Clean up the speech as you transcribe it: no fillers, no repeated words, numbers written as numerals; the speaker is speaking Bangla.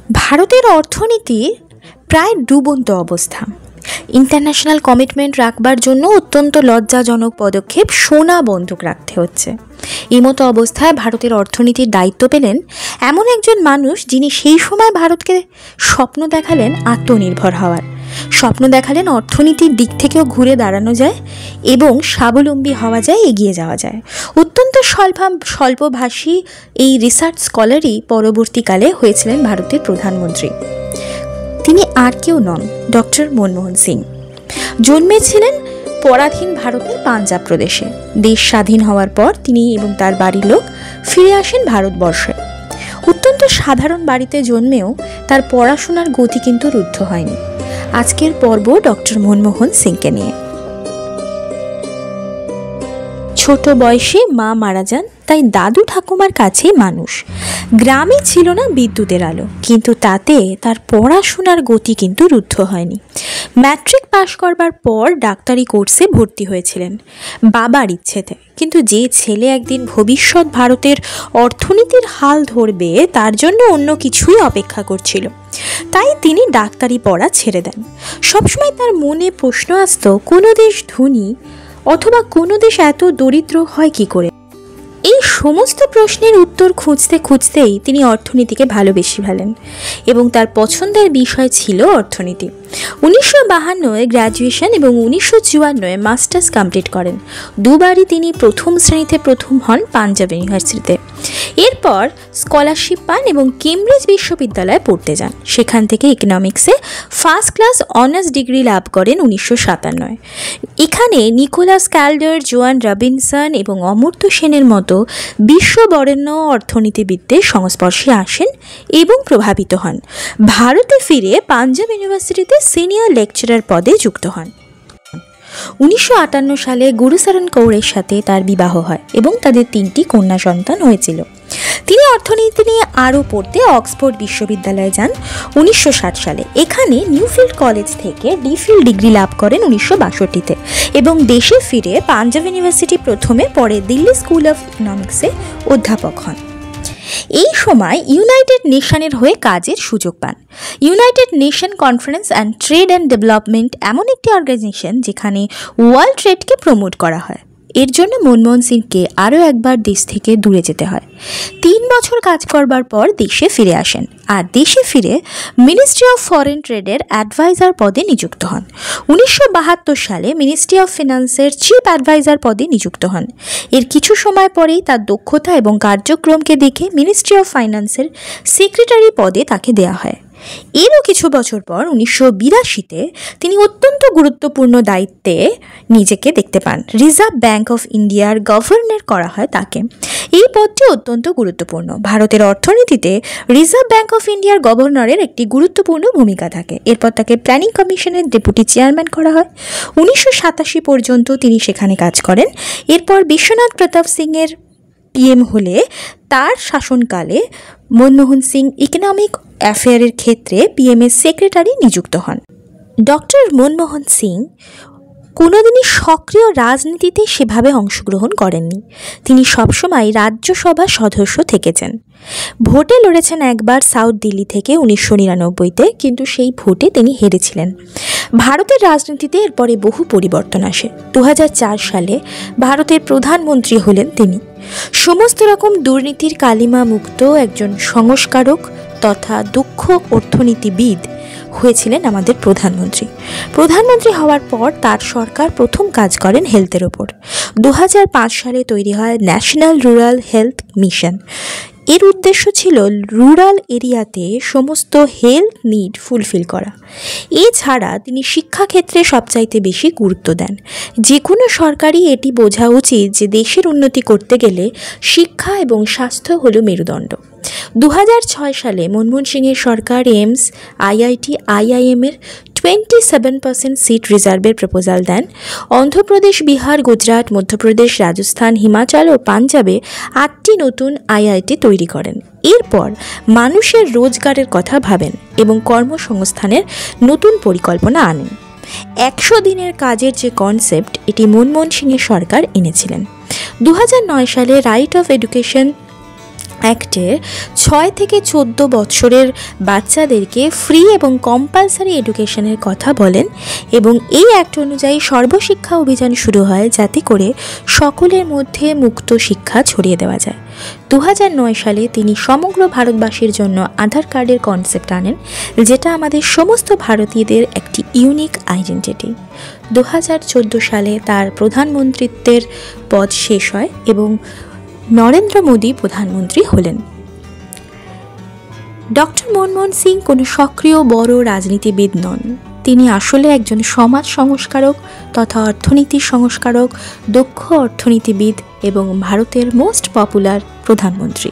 ভারতের অর্থনীতির প্রায় ডুবন্ত অবস্থা। ইন্টারন্যাশনাল কমিটমেন্ট রাখবার জন্য অত্যন্ত লজ্জাজনক পদক্ষেপ সোনা বন্ধক রাখতে হচ্ছে। এই মতো অবস্থায় ভারতের অর্থনীতির দায়িত্ব পেলেন এমন একজন মানুষ, যিনি সেই সময় ভারতকে স্বপ্ন দেখালেন আত্মনির্ভর হওয়ার, স্বপ্ন দেখালেন অর্থনীতির দিক থেকেও ঘুরে দাঁড়ানো যায় এবং স্বাবলম্বী হওয়া যায়, এগিয়ে যাওয়া যায়। অত্যন্ত স্বল্পভাষী এই রিসার্চ স্কলারই পরবর্তীকালে হয়েছিলেন ভারতের প্রধানমন্ত্রী। তিনি আর কেউ নন, ডক্টর মনমোহন সিং। জন্মেছিলেন পরাধীন ভারতের পাঞ্জাব প্রদেশে। দেশ স্বাধীন হওয়ার পর তিনি এবং তার বাড়ির লোক ফিরে আসেন ভারতবর্ষে। অত্যন্ত সাধারণ বাড়িতে জন্মেও তার পড়াশোনার গতি কিন্তু রুদ্ধ হয়নি। আজকের পর্ব ডক্টর মনমোহন সিংকে নিয়ে। ছোট বয়সে মা মারা যান, তাই দাদু ঠাকুমার কাছেই মানুষ। গ্রামে ছিল না বিদ্যুতের আলো, কিন্তু তাতে তার পড়াশোনার গতি কিন্তু রুদ্ধ হয়নি। ম্যাট্রিক পাশ করবার পর ডাক্তারি কোর্সে ভর্তি হয়েছিলেন বাবার ইচ্ছেতে। কিন্তু যে ছেলে একদিন ভবিষ্যৎ ভারতের অর্থনীতির হাল ধরবে, তার জন্য অন্য কিছুই অপেক্ষা করছিল। তাই তিনি ডাক্তারি পড়া ছেড়ে দেন। সবসময় তার মনে প্রশ্ন আসতো, কোনো দেশ ধনী অথবা কোনো দেশ এত দরিদ্র হয় কি করে? এই সমস্ত প্রশ্নের উত্তর খুঁজতে খুঁজতেই তিনি অর্থনীতিকে ভালোবেসে ফেলেন এবং তার পছন্দের বিষয় ছিল অর্থনীতি। 1952 গ্র্যাজুয়েশন এবং 1954 মাস্টার্স কমপ্লিট করেন। দুবারই তিনি প্রথম শ্রেণীতে প্রথম হন পাঞ্জাব ইউনিভার্সিটিতে। এরপর স্কলারশিপ পান এবং কেমব্রিজ বিশ্ববিদ্যালয়ে পড়তে যান। সেখান থেকে ইকোনমিক্সে ফার্স্ট ক্লাস অনার্স ডিগ্রি লাভ করেন 1957। এখানে নিকোলাস ক্যালডার, জোয়ান রবিনসন এবং অমর্ত্য সেনের মতো বিশ্ববরেণ্য অর্থনীতিবিদদের সংস্পর্শে আসেন এবং প্রভাবিত হন। ভারতে ফিরে পাঞ্জাব ইউনিভার্সিটিতে সিনিয়র লেকচারার পদে যুক্ত হন। 1958 সালে গুরুচরণ কৌরের সাথে তার বিবাহ হয় এবং তাদের 3টি কন্যা সন্তান হয়েছিল। তিনি অর্থনীতি নিয়ে আরও পড়তে অক্সফোর্ড বিশ্ববিদ্যালয়ে যান 1960 সালে। এখানে নিউফিল্ড কলেজ থেকে ডিফিল ডিগ্রি লাভ করেন 1962-তে এবং দেশে ফিরে পাঞ্জাব ইউনিভার্সিটি প্রথমে, পরে দিল্লি স্কুল অফ ইকোনমিক্সে অধ্যাপক হন। এই সময় ইউনাইটেড নেশনের হয়ে কাজের সুযোগ পান। United nation conference and trade and development এমন একটি অর্গানাইজেশন যেখানে ওয়ার্ল্ড ট্রেডকে প্রমোট করা হয়। এর জন্য মনমোহন সিংকে আরও একবার দেশ থেকে দূরে যেতে হয়। 3 বছর কাজ করবার পর দেশে ফিরে আসেন আর দেশে ফিরে মিনিস্ট্রি অফ ফরেন ট্রেডের অ্যাডভাইজার পদে নিযুক্ত হন। 1972 সালে মিনিস্ট্রি অফ ফিনান্সের চিফ অ্যাডভাইজার পদে নিযুক্ত হন। এর কিছু সময় পরেই তার দক্ষতা এবং কার্যক্রমকে দেখে মিনিস্ট্রি অফ ফাইন্যান্সের সেক্রেটারি পদে তাকে দেওয়া হয়। এরও কিছু বছর পর 1982-তে তিনি অত্যন্ত গুরুত্বপূর্ণ দায়িত্বে নিজেকে দেখতে পান। রিজার্ভ ব্যাঙ্ক অফ ইন্ডিয়ার গভর্নর করা হয় তাকে। এই পদটি অত্যন্ত গুরুত্বপূর্ণ। ভারতের অর্থনীতিতে রিজার্ভ ব্যাঙ্ক অফ ইন্ডিয়ার গভর্নরের একটি গুরুত্বপূর্ণ ভূমিকা থাকে। এরপর তাকে প্ল্যানিং কমিশনের ডেপুটি চেয়ারম্যান করা হয়। 1987 পর্যন্ত তিনি সেখানে কাজ করেন। এরপর বিশ্বনাথ প্রতাপ সিংয়ের পিএম হলে তার শাসনকালে মনমোহন সিং ইকোনমিক অ্যাফেয়ারের ক্ষেত্রে পিএমের সেক্রেটারি নিযুক্ত হন। ডক্টর মনমোহন সিং কোনোদিনই সক্রিয় রাজনীতিতে সেভাবে অংশগ্রহণ করেননি। তিনি সবসময় রাজ্যসভার সদস্য থেকেছেন। ভোটে লড়েছেন একবার সাউথ দিল্লি থেকে 1999-তে, কিন্তু সেই ভোটে তিনি হেরেছিলেন। ভারতের রাজনীতিতে এরপরে বহু পরিবর্তন আসে। 2004 সালে ভারতের প্রধানমন্ত্রী হলেন তিনি। সমস্ত রকম দুর্নীতির কালিমা মুক্ত একজন সংস্কারক তথা দক্ষ অর্থনীতিবিদ হয়েছিলেন আমাদের প্রধানমন্ত্রী হওয়ার পর তার সরকার প্রথম কাজ করেন হেলথের ওপর। 2005 সালে তৈরি হয় ন্যাশনাল রুরাল হেলথ মিশন। এর উদ্দেশ্য ছিল রুরাল এরিয়াতে সমস্ত হেলথ নিড ফুলফিল করা। এছাড়া তিনি শিক্ষাক্ষেত্রে সবচাইতে বেশি গুরুত্ব দেন। যে কোনো সরকারই এটি বোঝা উচিত যে দেশের উন্নতি করতে গেলে শিক্ষা এবং স্বাস্থ্য হলো মেরুদণ্ড। 2006 সালে মনমোহন সিংয়ের সরকার এইমস, আইআইটি, আইআইএমের 27% সিট রিজার্ভের প্রপোজাল দেন। অন্ধ্রপ্রদেশ, বিহার, গুজরাট, মধ্যপ্রদেশ, রাজস্থান, হিমাচল ও পাঞ্জাবে 8টি নতুন আইআইটি তৈরি করেন। এরপর মানুষের রোজগারের কথা ভাবেন এবং কর্মসংস্থানের নতুন পরিকল্পনা আনেন। 100 দিনের কাজের যে কনসেপ্ট, এটি মনমোহন সিংয়ের সরকার এনেছিলেন। 2009 সালে রাইট অফ এডুকেশন অ্যাক্টের 6 থেকে 14 বছরের বাচ্চাদেরকে ফ্রি এবং কম্পালসারি এডুকেশনের কথা বলেন এবং এই অ্যাক্ট অনুযায়ী সর্বশিক্ষা অভিযান শুরু হয় যাতে করে সকলের মধ্যে মুক্ত শিক্ষা ছড়িয়ে দেওয়া যায়। 2009 সালে তিনি সমগ্র ভারতবাসীর জন্য আধার কার্ডের কনসেপ্ট আনেন, যেটা আমাদের সমস্ত ভারতীয়দের একটি ইউনিক আইডেন্টিটি। 2014 সালে তার প্রধানমন্ত্রীত্বের পদ শেষ হয় এবং নরেন্দ্র মোদী প্রধানমন্ত্রী হলেন। ডক্টর মনমোহন সিং কোনো সক্রিয় বড় রাজনীতিবিদ নন। তিনি আসলে একজন সমাজ সংস্কারক তথা অর্থনীতির সংস্কারক, দক্ষ অর্থনীতিবিদ এবং ভারতের মোস্ট পপুলার প্রধানমন্ত্রী।